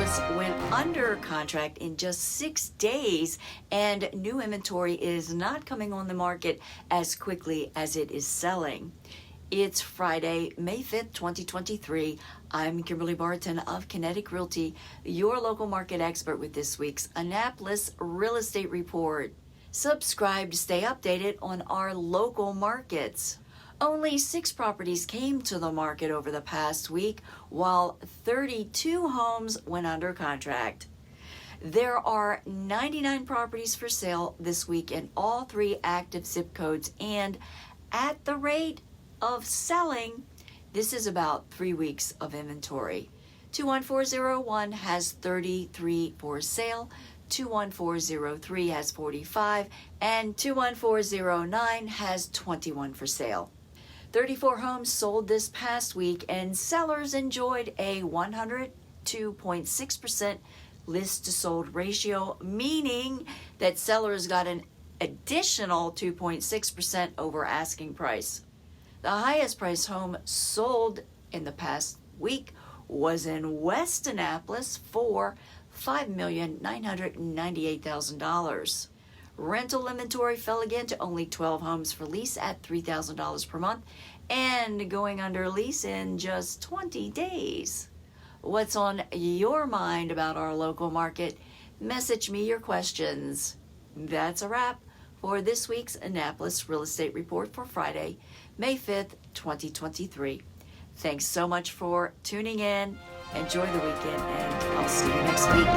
Annapolis went under contract in just 6 days, and new inventory is not coming on the market as quickly as it is selling. It's Friday, May 5th, 2023. I'm Kimberly Barton of Kinetic Realty, your local market expert with this week's Annapolis Real Estate Report. Subscribe to stay updated on our local markets. Only 6 properties came to the market over the past week, while 32 homes went under contract. There are 99 properties for sale this week in all 3 active zip codes, and at the rate of selling, this is about 3 weeks of inventory. 21401 has 33 for sale, 21403 has 45, and 21409 has 21 for sale. 34 homes sold this past week, and sellers enjoyed a 102.6% list to sold ratio, meaning that sellers got an additional 2.6% over asking price. The highest price home sold in the past week was in West Annapolis for $5,998,000. Rental inventory fell again to only 12 homes for lease at $3,000 per month and going under lease in just 20 days. What's on your mind about our local market? Message me your questions. That's a wrap for this week's Annapolis Real Estate Report for Friday, May 5th, 2023. Thanks so much for tuning in. Enjoy the weekend, and I'll see you next week.